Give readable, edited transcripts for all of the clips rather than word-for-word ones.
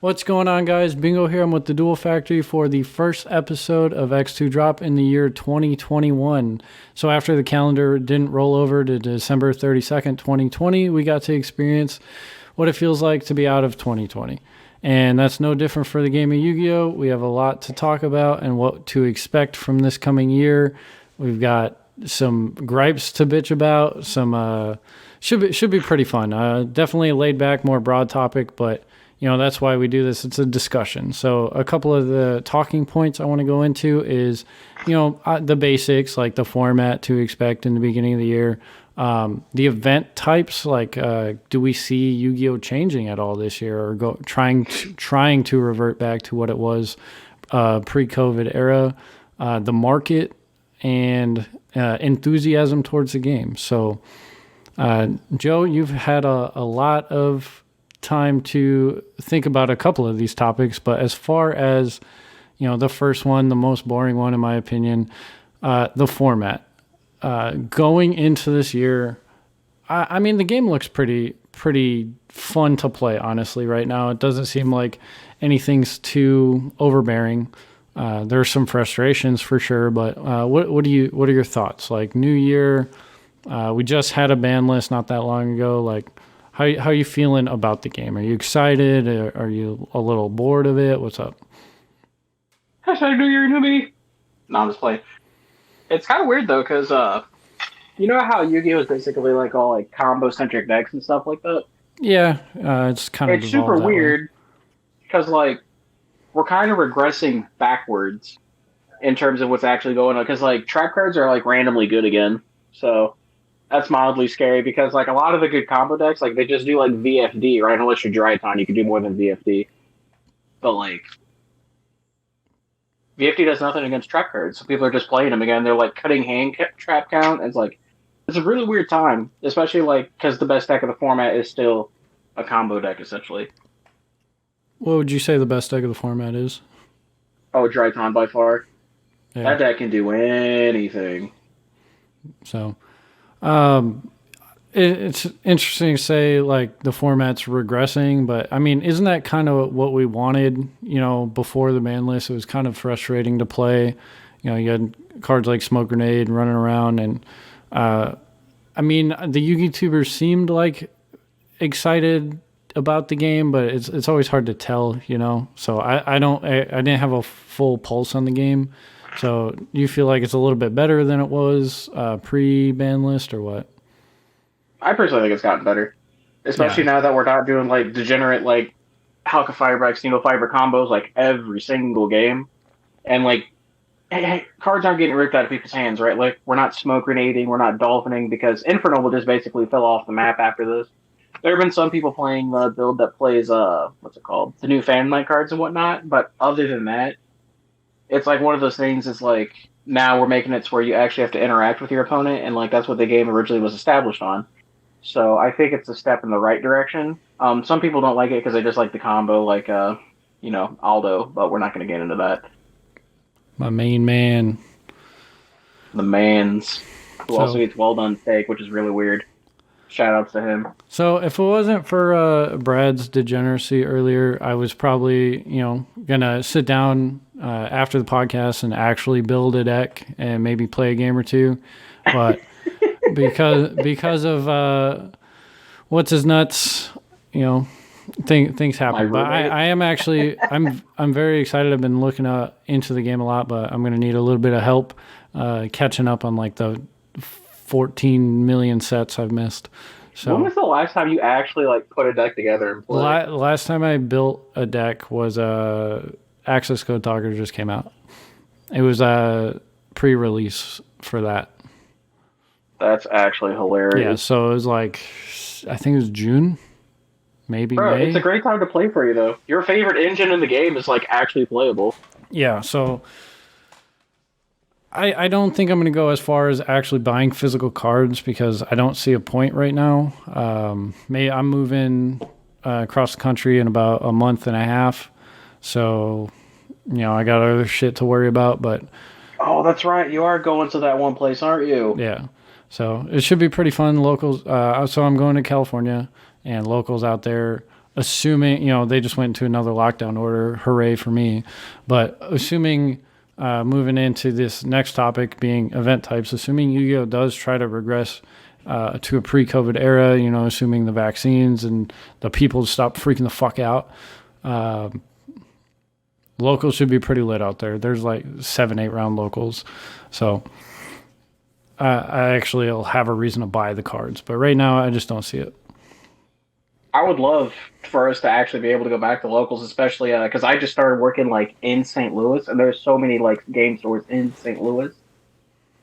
What's going on, guys? Bingo here. I'm with the Duel Factory for the first episode of X2 Drop in the year 2021. So after the calendar didn't roll over to December 32nd, 2020, we got to experience what it feels like to be out of 2020. And that's no different for the game of Yu-Gi-Oh! We have a lot to talk about and what to expect from this coming year. We've got some gripes to bitch about. Should be pretty fun. Definitely a laid back, more broad topic, but that's why we do this. It's a discussion. So a couple of the talking points I want to go into is, the basics, like the format to expect in the beginning of the year. The event types, like do we see Yu-Gi-Oh! Changing at all this year, or trying to revert back to what it was pre-COVID era, the market, and enthusiasm towards the game. So, Joe, you've had a lot of time to think about a couple of these topics, but as far as the first one, the most boring one in my opinion, the format going into this year, I mean the game looks pretty fun to play, honestly. Right now it doesn't seem like anything's too overbearing. There's some frustrations for sure, but what are your thoughts? Like, new year, we just had a ban list not that long ago. Like, how are you feeling about the game? Are you excited? Are you a little bored of it? What's up? Hashtag New Year, New Me. No, I'm just playing. It's kind of weird though, because you know how Yu-Gi-Oh! Is basically like all like combo-centric decks and stuff like that? Yeah, it's kind of super weird because like we're kind of regressing backwards in terms of what's actually going on. Because like trap cards are like randomly good again, so that's mildly scary. Because like a lot of the good combo decks, like they just do like VFD, right? Unless you're Dryton, you can do more than VFD. But like VFD does nothing against trap cards, so people are just playing them again. They're like cutting hand trap count. It's a really weird time, especially like because the best deck of the format is still a combo deck essentially. What would you say the best deck of the format is? Oh, Dryton by far. Yeah. That deck can do anything. So, it's interesting to say like the format's regressing, but I mean, isn't that kind of what we wanted? Before the ban list, it was kind of frustrating to play. You had cards like Smoke Grenade running around, and I mean, the YouTubers seemed like excited about the game, but it's always hard to tell, So I didn't have a full pulse on the game. So you feel like it's a little bit better than it was pre-ban list, or what? I personally think it's gotten better, especially now that we're not doing like degenerate like Halka Fiber, Xeno Fiber combos like every single game, and like cards aren't getting ripped out of people's hands, right? Like we're not smoke grenading, we're not dolphining, because Inferno will just basically fell off the map after this. There have been some people playing the build that plays what's it called, the new Fan Night cards and whatnot, but other than that, it's like one of those things. It's like now we're making it to where you actually have to interact with your opponent, and like that's what the game originally was established on. So I think it's a step in the right direction. Some people don't like it because they just like the combo, like Aldo, but we're not going to get into that. My main man, the man's, who also eats well done steak, which is really weird. Shout outs to him. So if it wasn't for Brad's degeneracy earlier, I was probably gonna sit down after the podcast and actually build a deck and maybe play a game or two, but because of what's his nuts, things happen. But I am actually I'm very excited. I've been looking into the game a lot, but I'm going to need a little bit of help catching up on like the 14 million sets I've missed. So when was the last time you actually like put a deck together and played? Last time I built a deck was Access Code Talker just came out. It was a pre-release for that. That's actually hilarious. Yeah, so it was like, I think it was June, maybe May. It's a great time to play for you, though. Your favorite engine in the game is like actually playable. Yeah, so I don't think I'm going to go as far as actually buying physical cards because I don't see a point right now. I'm moving across the country in about a month and a half, so I got other shit to worry about. But oh, that's right, you are going to that one place, aren't you? Yeah. So it should be pretty fun. Locals. So I'm going to California, and locals out there assuming, they just went into another lockdown order, hooray for me. But assuming, moving into this next topic being event types, assuming Yu-Gi-Oh does try to regress to a pre-COVID era, assuming the vaccines and the people stop freaking the fuck out, locals should be pretty lit out there. There's like 7-8 round locals. So I actually will have a reason to buy the cards. But right now, I just don't see it. I would love for us to actually be able to go back to locals, especially because I just started working like in St. Louis, and there's so many like game stores in St. Louis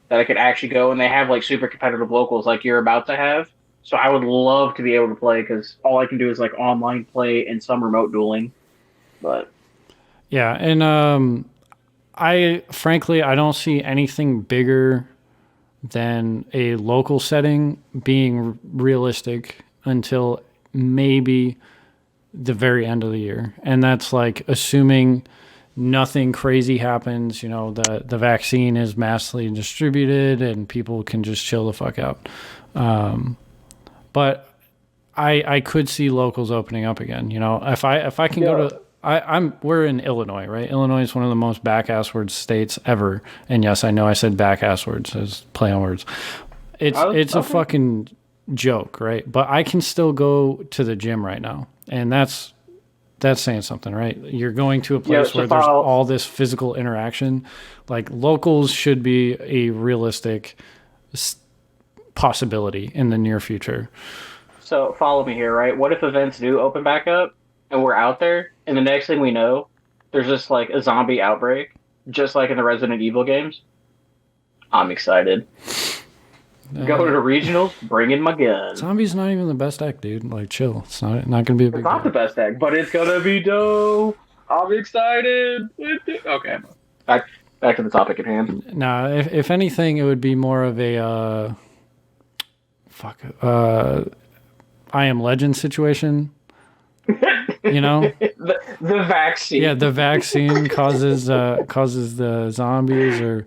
that I could actually go, and they have like super competitive locals like you're about to have. So I would love to be able to play because all I can do is like online play and some remote dueling. But yeah, and I frankly I don't see anything bigger than a local setting being realistic until maybe the very end of the year. And that's like assuming nothing crazy happens, the vaccine is massively distributed and people can just chill the fuck out. But I could see locals opening up again. If I can go to, we're in Illinois, right? Illinois is one of the most back-asswards states ever. And yes, I know I said back-asswards as play on words. It's a fucking joke, right? But I can still go to the gym right now, and that's saying something, right? You're going to a place where there's all this physical interaction. Like locals should be a realistic possibility in the near future. So follow me here, right? What if events do open back up and we're out there, and the next thing we know, there's just like a zombie outbreak, just like in the Resident Evil games? I'm excited. Go to the regionals, bring in my gun. Zombie's not even the best deck, dude. Like, chill. It's not gonna be a big It's not the best deck, but it's gonna be dope. I'm excited. Okay, back to the topic at hand. Nah, if anything, it would be more of a I Am Legend situation. the vaccine. Yeah, the vaccine causes the zombies or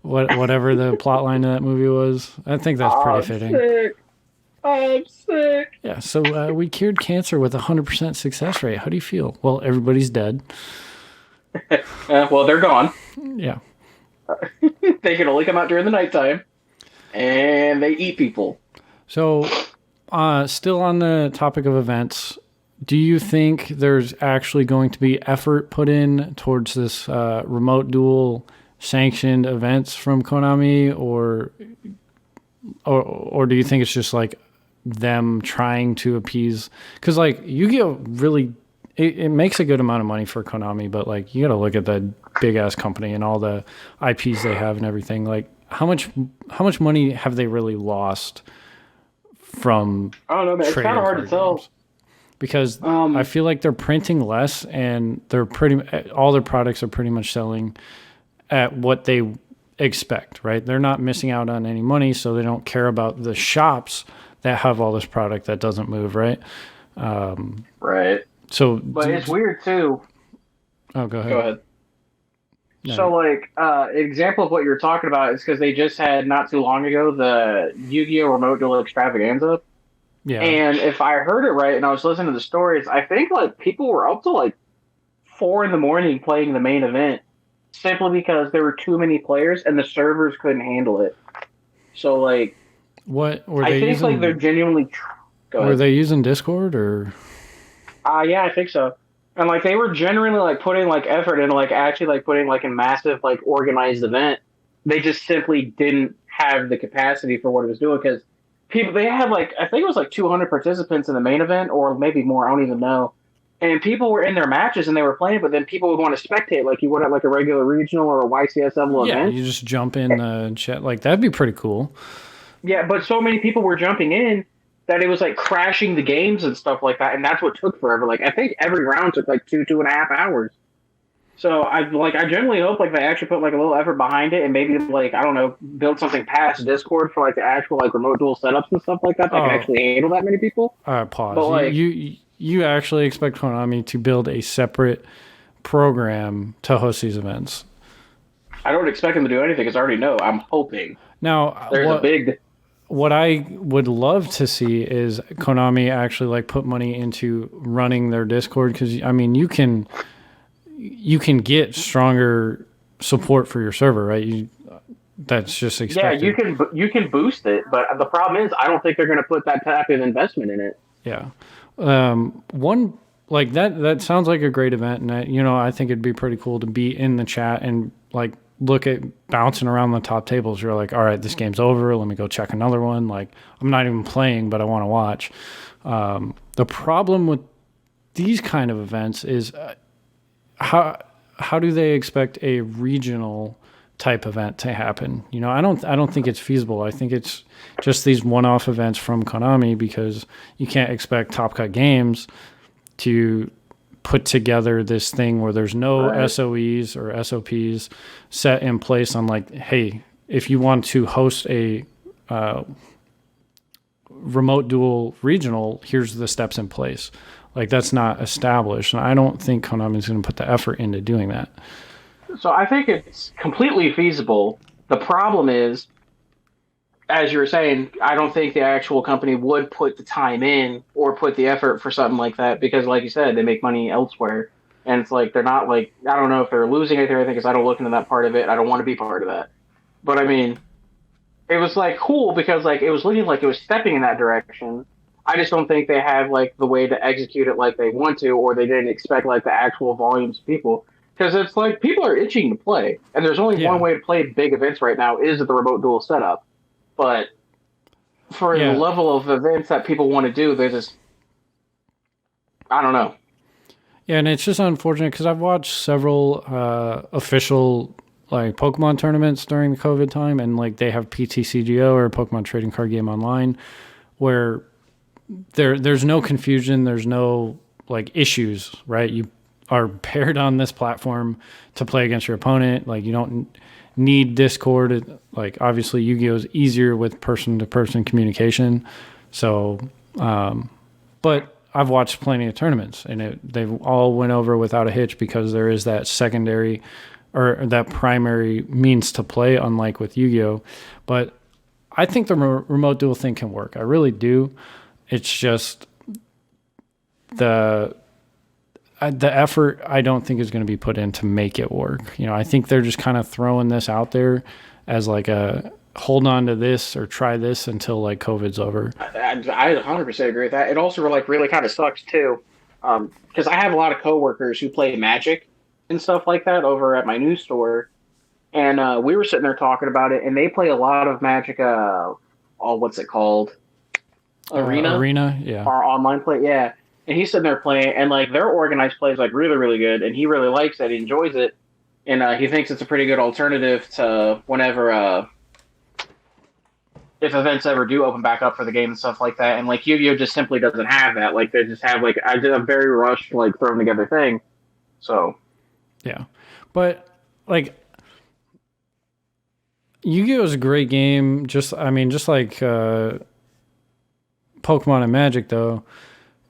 whatever the plot line of that movie was. I think that's pretty fitting. I'm sick. Yeah, so we cured cancer with 100% success rate. How do you feel? Well, everybody's dead. Well, they're gone. Yeah. They can only come out during the nighttime, and they eat people. So, still on the topic of events, do you think there's actually going to be effort put in towards this remote duel sanctioned events from Konami, or do you think it's just like them trying to appease? Because like Yu-Gi-Oh really it makes a good amount of money for Konami, but like you got to look at that big ass company and all the IPs they have and everything. Like how much money have they really lost from? I don't know, man. It's kind of hard to tell. Because I feel like they're printing less, and they're all their products are pretty much selling at what they expect, right? They're not missing out on any money, so they don't care about the shops that have all this product that doesn't move, right? Right. So, but it's weird too. Oh, go ahead. Go ahead. No. So, like, an example of what you're talking about is because they just had not too long ago the Yu-Gi-Oh! Remote Duel Extravaganza. Yeah. And if I heard it right, and I was listening to the stories, I think like people were up to like 4 a.m. playing the main event simply because there were too many players and the servers couldn't handle it. So like, what were they using? I think like they're genuinely. Were they using Discord or? Yeah, I think so. And like they were genuinely like putting like effort into like actually like putting like a massive like organized event. They just simply didn't have the capacity for what it was doing because. They had like, I think it was like 200 participants in the main event, or maybe more, I don't even know. And people were in their matches and they were playing, but then people would want to spectate like you would at like a regular regional or a YCS level event. Yeah, you just jump in the chat. Like, that'd be pretty cool. Yeah, but so many people were jumping in that it was like crashing the games and stuff like that, and that's what took forever. Like, I think every round took like 2.5 hours. So I generally hope like they actually put like a little effort behind it and maybe like, I don't know, build something past Discord for like the actual like remote duel setups and stuff like that that can actually handle that many people. All right, pause. But, like, you actually expect Konami to build a separate program to host these events? I don't expect them to do anything because I already know. I'm hoping. Now there's a big. what I would love to see is Konami actually like put money into running their Discord, because I mean you can get stronger support for your server, right? That's just expected. Yeah, you can boost it, but the problem is I don't think they're going to put that type of investment in it. Yeah. One like that sounds like a great event, and I think it'd be pretty cool to be in the chat and like look at bouncing around the top tables. You're like, all right, this game's over. Let me go check another one. Like, I'm not even playing, but I want to watch. The problem with these kind of events is how do they expect a regional type event to happen? I don't think it's feasible. I think it's just these one-off events from Konami, because you can't expect Top Cut Games to put together this thing where there's no SOEs or SOPs set in place on like, hey, if you want to host a remote duel regional, here's the steps in place. Like, that's not established, and I don't think Konami is going to put the effort into doing that. So I think it's completely feasible. The problem is, as you were saying, I don't think the actual company would put the time in or put the effort for something like that, because, like you said, they make money elsewhere. And it's like, they're not like, I don't know if they're losing anything or anything, because I don't look into that part of it. I don't want to be part of that. But I mean, it was like cool because like it was looking like it was stepping in that direction. I just don't think they have like the way to execute it like they want to, or they didn't expect like the actual volumes of people. Because it's like people are itching to play, and there's only one way to play big events right now is the remote duel setup. But for the level of events that people want to do, they're just, I don't know. Yeah, and it's just unfortunate because I've watched several official like Pokemon tournaments during the COVID time, and like they have PTCGO or Pokemon Trading Card Game Online, where there's no confusion, there's no like issues, right? You are paired on this platform to play against your opponent. Like, you don't need Discord. Like, obviously Yu-Gi-Oh is easier with person-to-person communication. So, but I've watched plenty of tournaments, and they've all went over without a hitch, because there is that secondary or that primary means to play, unlike with Yu-Gi-Oh. But I think the remote duel thing can work. I really do. It's just the effort I don't think is going to be put in to make it work. I think they're just kind of throwing this out there as like a hold on to this or try this until like COVID's over. I 100% agree with that. It also like really kind of sucks too, because I have a lot of coworkers who play Magic and stuff like that over at my news store, and we were sitting there talking about it, and they play a lot of Magic. What's it called? Arena, yeah. Our online play, yeah. And he's sitting there playing, and like their organized play is like really, really good, and he really likes it. He enjoys it, and he thinks it's a pretty good alternative to whenever if events ever do open back up for the game and stuff like that. And like Yu-Gi-Oh just simply doesn't have that. Like they just have like I did a very rushed like thrown together thing. So yeah, but like Yu-Gi-Oh is a great game. Just like Pokemon and Magic, though.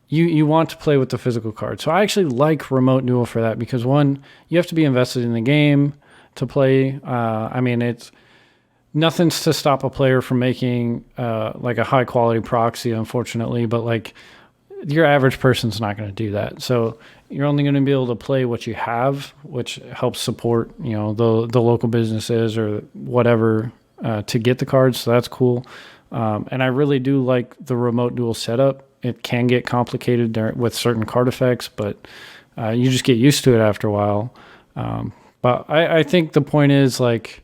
You want to play with the physical card. So I actually like Remote Duel for that, because one, you have to be invested in the game to play. It's nothing's to stop a player from making like a high quality proxy, unfortunately, but like your average person's not going to do that. So you're only going to be able to play what you have, which helps support, the local businesses or whatever to get the cards. So that's cool. And I really do like the Remote Duel setup. It can get complicated with certain card effects, but you just get used to it after a while. But I think the point is, like,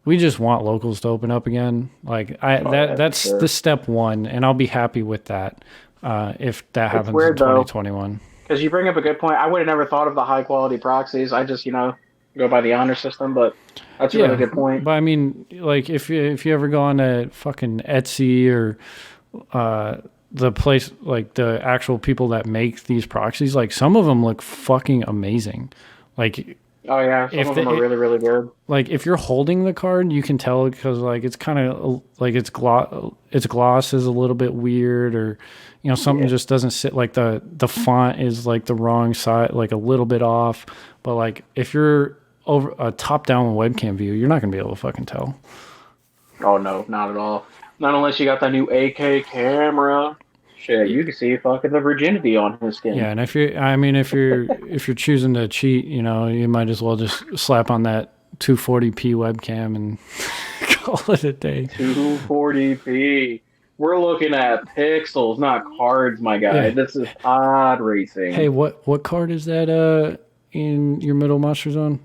we just want locals to open up again. Like that's the step one, and I'll be happy with that if that happens in 2021. Because you bring up a good point. I would have never thought of the high quality proxies. I just go by the honor system, but that's a really good point. But I mean, like if you ever go on to fucking Etsy or the place, like the actual people that make these proxies, like some of them look fucking amazing. Like, oh yeah, some of them are really, really good. Like if you're holding the card, you can tell, because like it's kind of like its gloss is a little bit weird, or something just doesn't sit. Like the font is like the wrong side, like a little bit off. But like if you're over a top down webcam view, you're not gonna be able to fucking tell. Oh no, not at all. Not unless you got that new AK camera. Shit, you can see fucking the virginity on his skin. Yeah, and if you're choosing to cheat, you might as well just slap on that 240p webcam and call it a day. 240p. We're looking at pixels, not cards, my guy. Yeah. This is pod racing. Hey, what card is that in your middle Monster Zone?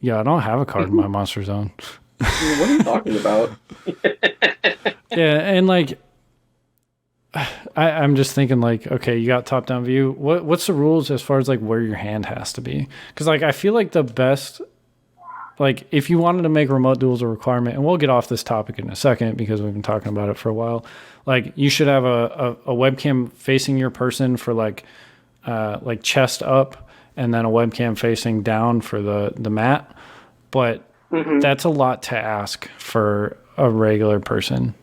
Yeah, I don't have a card in my Monster Zone. What are you talking about? Yeah, and like I'm just thinking like, okay, you got top down view. What's the rules as far as like where your hand has to be? Because like I feel like the best, like if you wanted to make remote duels a requirement, and we'll get off this topic in a second because we've been talking about it for a while. Like you should have a webcam facing your person for like chest up, and then a webcam facing down for the mat. But that's a lot to ask for a regular person.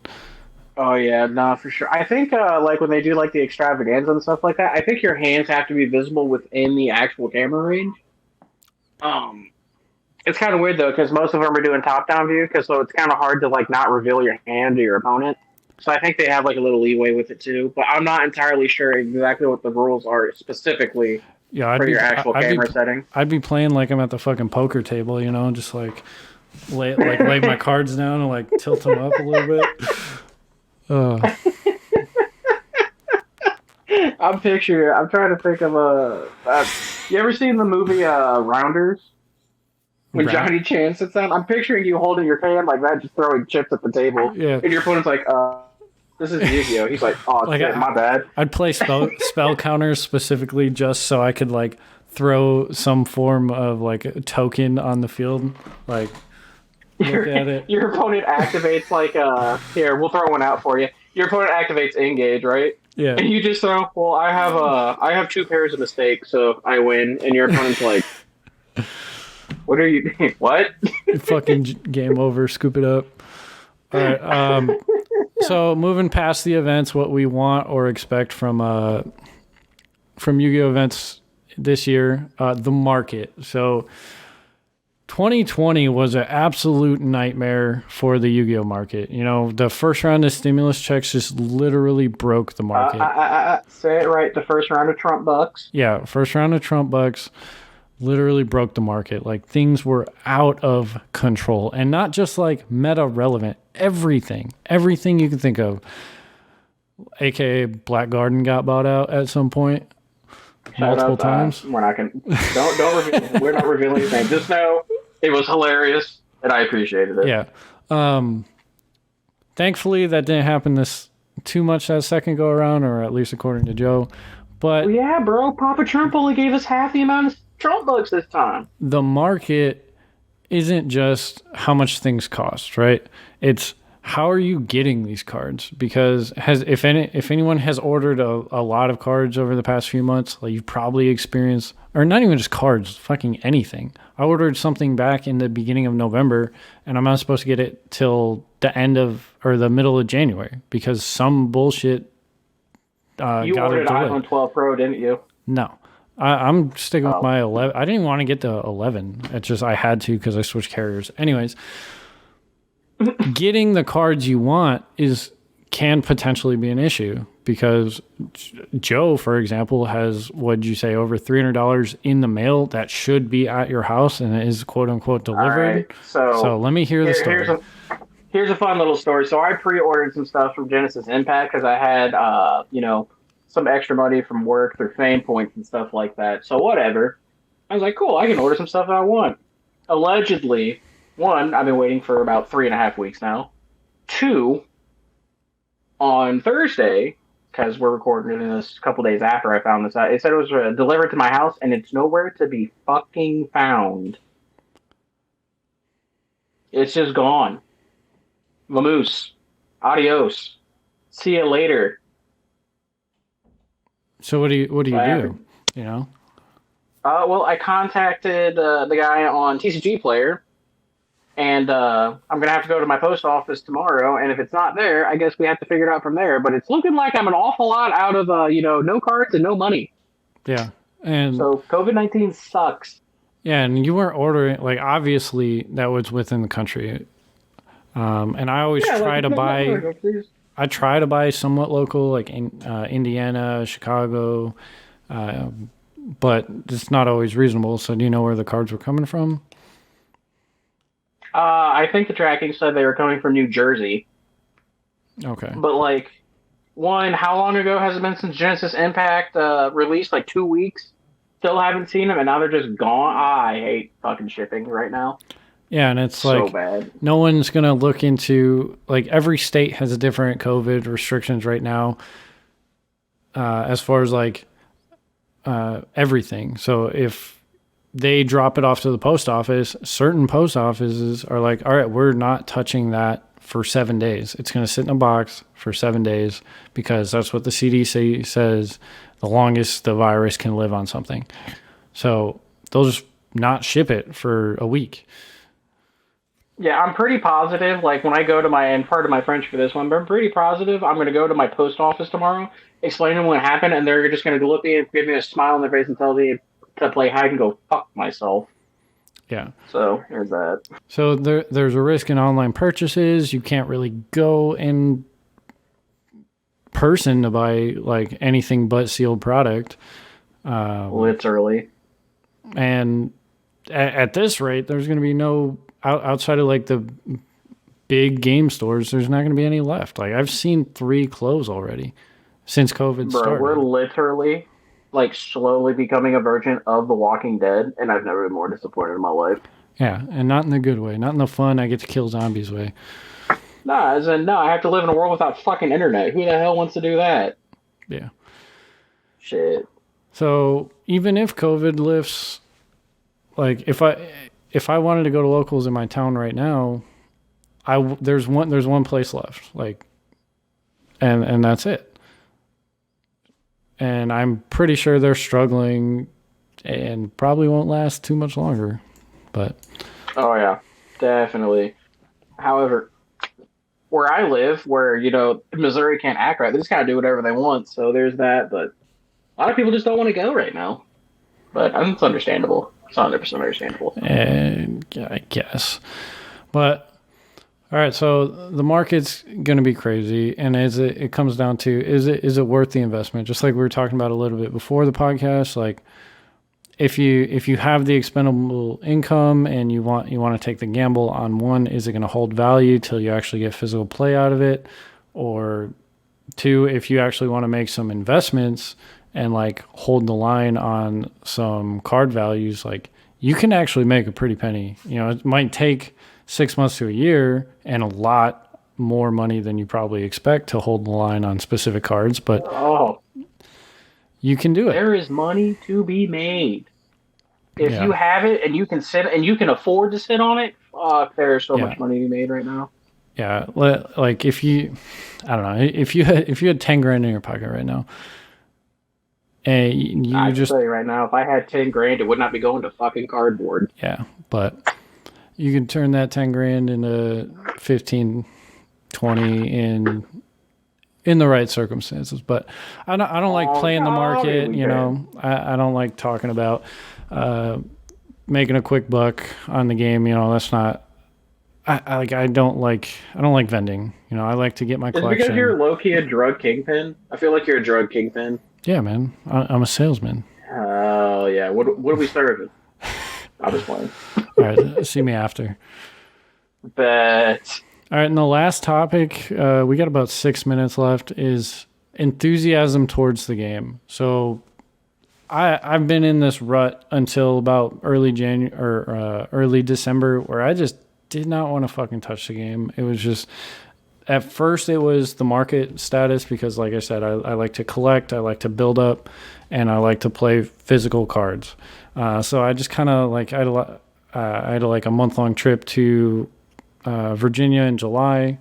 Oh yeah, no, for sure. I think like when they do like the extravaganza and stuff like that, I think your hands have to be visible within the actual camera range. It's kind of weird though because most of them are doing top-down view, so it's kind of hard to like not reveal your hand to your opponent. So I think they have like a little leeway with it too, but I'm not entirely sure exactly what the rules are specifically for your actual camera setting. I'd be playing like I'm at the fucking poker table, just like lay my cards down and like tilt them up a little bit. I'm trying to think of you ever seen the movie Rounders? When Johnny Chan sits down, I'm picturing you holding your hand like that, just throwing chips at the table. Yeah. And your opponent's like, this is Yu-Gi-Oh! He's like, oh, like shit, my bad. I'd play spell counters specifically just so I could like throw some form of like a token on the field. Like, look at it. Your opponent activates like, here, we'll throw one out for you. Your opponent activates Engage, right? Yeah. And you just throw, well, I have 2 pairs of mistakes, so I win. And your opponent's like, what are you doing? What? Fucking game over. Scoop it up. All right. So moving past the events, what we want or expect from Yu-Gi-Oh events this year, the market. So 2020 was an absolute nightmare for the Yu-Gi-Oh market. The first round of stimulus checks just literally broke the market. Say it right. The first round of Trump bucks. Yeah, first round of Trump bucks literally broke the market. Like things were out of control, and not just like meta relevant. Everything you can think of, aka Black Garden, got bought out at some point. Multiple times. We're not gonna don't reveal. We're not revealing anything. Just know it was hilarious, and I appreciated it. Yeah. Thankfully, that didn't happen too much that second go around, or at least according to Joe. But well, yeah, bro, Papa Trump only gave us half the amount of Trump bucks this time. The market isn't just how much things cost, right? It's how are you getting these cards? Because if anyone has ordered a lot of cards over the past few months, like you've probably experienced, or not even just cards, fucking anything. I ordered something back in the beginning of November, and I'm not supposed to get it till the end of or the middle of January because some bullshit. You ordered iPhone 12 Pro, didn't you? No. I'm sticking with my 11. I didn't even want to get the 11. It's just I had to because I switched carriers. Anyways, getting the cards you want can potentially be an issue because Joe, for example, has, what'd you say, over $300 in the mail that should be at your house and is quote unquote delivered. Right, so let me hear the story. Here's a fun little story. So I pre-ordered some stuff from Genesis Impact because I had, some extra money from work through fame points and stuff like that. So whatever. I was like, cool, I can order some stuff that I want. Allegedly, 1, I've been waiting for about 3.5 weeks now. 2, on Thursday, because we're recording this a couple days after I found this out, it said it was delivered to my house and it's nowhere to be fucking found. It's just gone. Vamoose. Adios. See you later. So what do you do? Well, I contacted the guy on TCG Player, and I'm gonna have to go to my post office tomorrow. And if it's not there, I guess we have to figure it out from there. But it's looking like I'm an awful lot out of no cards and no money. Yeah, and so COVID-19 sucks. Yeah, and you weren't ordering, like, obviously that was within the country. And I always try to buy. I try to buy somewhat local, like in Indiana, Chicago, but it's not always reasonable. So, do you know where the cards were coming from? I think the tracking said they were coming from New Jersey. Okay. But like, one, how long ago has it been since Genesis Impact released? Like 2 weeks. Still haven't seen them, and now they're just gone. I hate fucking shipping right now. Yeah, and it's So like bad. no one's gonna look into, like, every state has a different COVID restrictions right now, as far as like everything. So if they drop it off to the post office, certain post offices are like, all right, we're not touching that for 7 days. It's going to sit in a box for 7 days because that's what the CDC says the longest the virus can live on something. So they'll just not ship it for a week. Yeah, I'm pretty positive. Like when I go to and part of my French for this one, but I'm pretty positive I'm going to go to my post office tomorrow, explain to them what happened, and they're just going to look at me and give me a smile on their face and tell me to play hide and go fuck myself. Yeah. So there's that. So there's a risk in online purchases. You can't really go in person to buy like anything but sealed product. Literally. And at this rate, there's going to be no outside of like the big game stores. There's not going to be any left. Like I've seen 3 close already since COVID started. We're literally like slowly becoming a version of The Walking Dead, and I've never been more disappointed in my life. Yeah, and not in the good way, not in the fun I get to kill zombies way. Nah, as in, no, I have to live in a world without fucking internet. Who the hell wants to do that? Yeah. Shit. So even if COVID lifts, like if I wanted to go to locals in my town right now, there's one place left, like, and that's it. And I'm pretty sure they're struggling and probably won't last too much longer. But oh yeah, definitely. However, where I live, where Missouri can't act right, they just kind of do whatever they want. So there's that. But a lot of people just don't want to go right now. But it's understandable. It's 100% understandable. And yeah, I guess. But all right, so the market's going to be crazy, and it comes down to is it worth the investment? Just like we were talking about a little bit before the podcast, like if you have the expendable income and you want to take the gamble on one, is it going to hold value till you actually get physical play out of it? Or 2, if you actually want to make some investments and like hold the line on some card values, like you can actually make a pretty penny. It might take 6 months to a year and a lot more money than you probably expect to hold the line on specific cards, but you can do it. There is money to be made. If you have it and you can sit and you can afford to sit on it, there's so much money to be made right now. Yeah, like if you had 10 grand in your pocket right now, and I just say right now, if I had 10 grand, it would not be going to fucking cardboard. Yeah, but you can turn that 10 grand into 15, 20 in the right circumstances. But I don't like playing the market. I don't like talking about making a quick buck on the game. That's not. I don't like vending. I like to get my collection. Is it because you're low-key a drug kingpin? I feel like you're a drug kingpin. Yeah, man. I'm a salesman. Oh, yeah. What are we serving? I'm just playing. All right, see me after. Bet. All right, and the last topic, we got about 6 minutes left, is enthusiasm towards the game. So I've been in this rut until about early January or early December where I just did not want to fucking touch the game. It was just, at first it was the market status because, like I said, I like to collect, I like to build up, and I like to play physical cards. So I just kind of like, I had like a month-long trip to Virginia in July.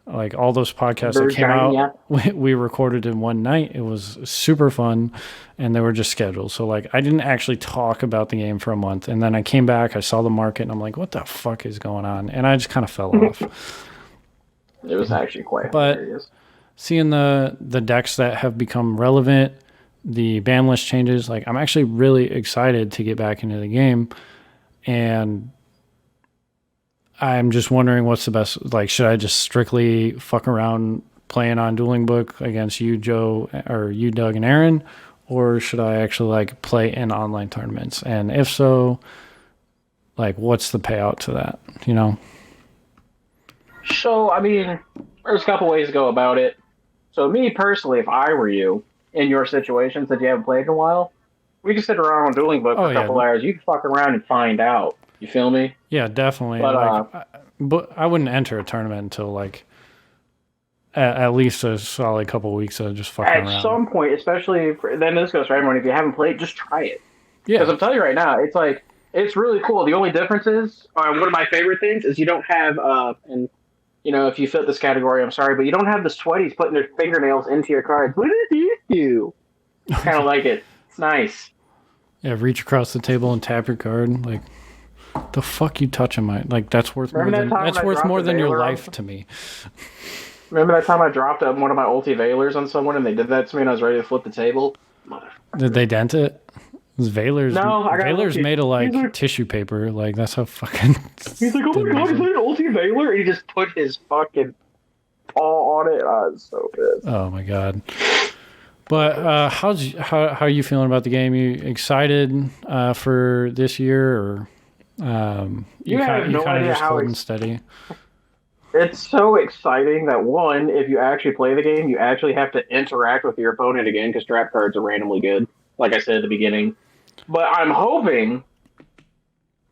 Like all those podcasts that came out, we recorded in one night. It was super fun, and they were just scheduled. So like I didn't actually talk about the game for a month, and then I came back, I saw the market, and I'm like, what the fuck is going on? And I just kind of fell off. It was actually quite hilarious. Seeing the decks that have become relevant, the ban list changes, like I'm actually really excited to get back into the game. And I'm just wondering what's the best. Like, should I just strictly fuck around playing on Dueling Book against you, Joe, or you, Doug, and Aaron, or should I actually like play in online tournaments? And if so, like, what's the payout to that? You know? So, I mean, there's a couple ways to go about it. So, me personally, if I were you in your situation, since you haven't played in a while, we can sit around on Dueling Book for a couple hours. You can fuck around and find out. You feel me? Yeah, definitely. But, but I wouldn't enter a tournament until like at least a solid couple of weeks of just fucking around. At some point, especially then this goes for everyone. If you haven't played, just try it. Yeah. Because I'm telling you right now, it's like it's really cool. The only difference is one of my favorite things is you don't have and you know if you fit this category, I'm sorry, but you don't have the sweaties putting their fingernails into your cards. What did you do? Kind of like it. It's nice. Yeah, reach across the table and tap your card. Like, the fuck you touching my like? That's worth more than your life to me. Remember that time I dropped one of my ulti Veilers on someone and they did that to me and I was ready to flip the table? Did they dent it? Veilers. No, Veilers made of like tissue paper. Like that's how fucking. He's like, oh my god, is that an ulti Veiler? And he just put his fucking paw on it. I was so pissed. Oh my god. But how are you feeling about the game? You excited for this year, or you have no idea just holding steady? It's so exciting that one, if you actually play the game, you actually have to interact with your opponent again because trap cards are randomly good, like I said at the beginning. But I'm hoping,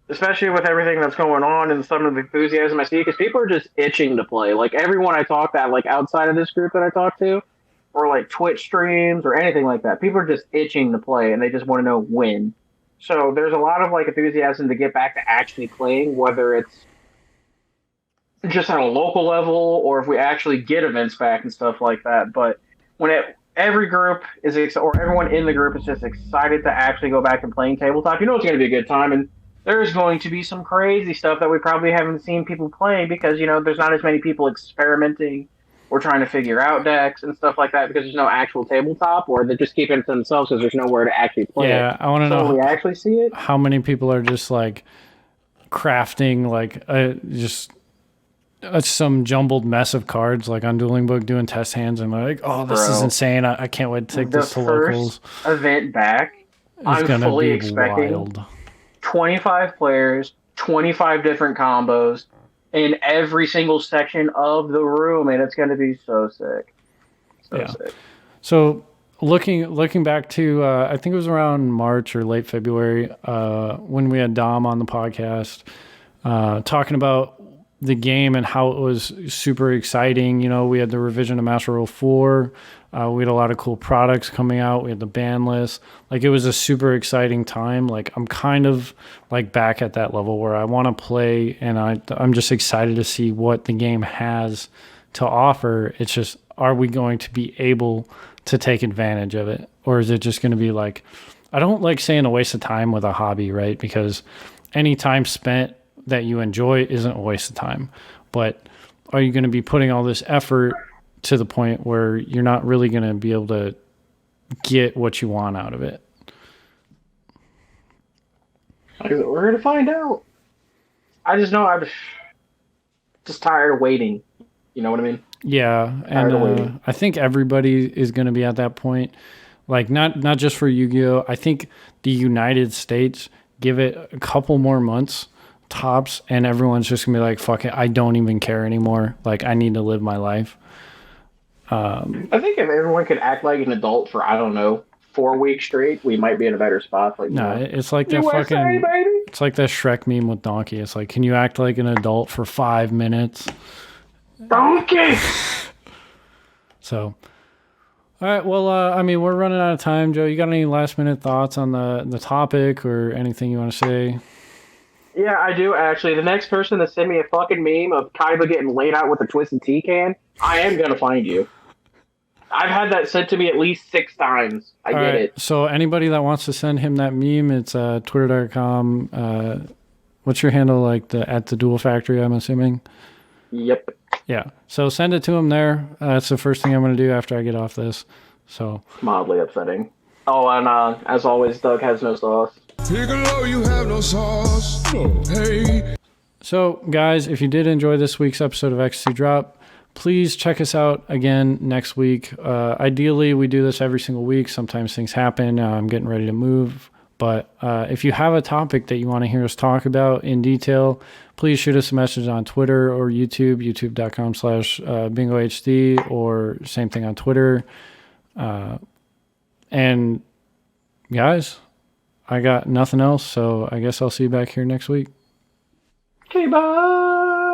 especially with everything that's going on and some of the enthusiasm I see, because people are just itching to play. Like everyone I talk to, like outside of this group that I talk to, or like Twitch streams or anything like that, people are just itching to play and they just want to know when. So there's a lot of like enthusiasm to get back to actually playing, whether it's just on a local level or if we actually get events back and stuff like that. But when every group is, or everyone in the group is just excited to actually go back and playing tabletop, you know it's going to be a good time. And there's going to be some crazy stuff that we probably haven't seen people playing because, you know, there's not as many people experimenting or trying to figure out decks and stuff like that because there's no actual tabletop, or they're just keeping it to themselves because there's nowhere to actually play it. Yeah, I want to know when we actually see it. How many people are just like crafting like just some jumbled mess of cards like on Dueling Book doing test hands and like, oh, this is insane. I can't wait to take this to locals. Event back, I'm fully expecting wild. 25 players, 25 different combos in every single section of the room, and it's going to be so sick. Sick. So looking back to, I think it was around March or late February when we had Dom on the podcast talking about the game and how it was super exciting. You know, we had the revision of Master Rule 4. We had a lot of cool products coming out. We had the ban list. Like, it was a super exciting time. Like, I'm kind of like back at that level where I want to play, and I'm just excited to see what the game has to offer. It's just, are we going to be able to take advantage of it? Or is it just going to be like, I don't like saying a waste of time with a hobby, right? Because any time spent that you enjoy isn't a waste of time. But are you going to be putting all this effort to the point where you're not really going to be able to get what you want out of it? We're going to find out. I just know I'm just tired of waiting. You know what I mean? Yeah, and I think everybody is going to be at that point. Like, not just for Yu-Gi-Oh! I think the United States, give it a couple more months tops, and everyone's just going to be like, fuck it, I don't even care anymore. Like, I need to live my life. I think if everyone could act like an adult for, I don't know, 4 weeks straight, we might be in a better spot. Like, no, it's like that fucking, baby. It's like that Shrek meme with Donkey. It's like, can you act like an adult for 5 minutes? Donkey! So, all right, well, I mean, we're running out of time. Joe, you got any last minute thoughts on the topic or anything you want to say? Yeah, I do, actually. The next person to send me a fucking meme of Kaiba getting laid out with a Twisted Tea can, I am going to find you. I've had that sent to me at least 6 times. I get it. So anybody that wants to send him that meme, it's twitter.com. What's your handle, like at the Duel Factory, I'm assuming? Yep. Yeah. So send it to him there. That's the first thing I'm going to do after I get off this. So mildly upsetting. Oh, and as always, Doug has no sauce. Piccolo, you have no sauce. No. Hey. So, guys, if you did enjoy this week's episode of X2 Drop, please check us out again next week. Ideally, we do this every single week. Sometimes things happen. I'm getting ready to move. But if you have a topic that you want to hear us talk about in detail, please shoot us a message on Twitter or YouTube, youtube.com/bingohd, or same thing on Twitter. And guys, I got nothing else, so I guess I'll see you back here next week. Okay, bye.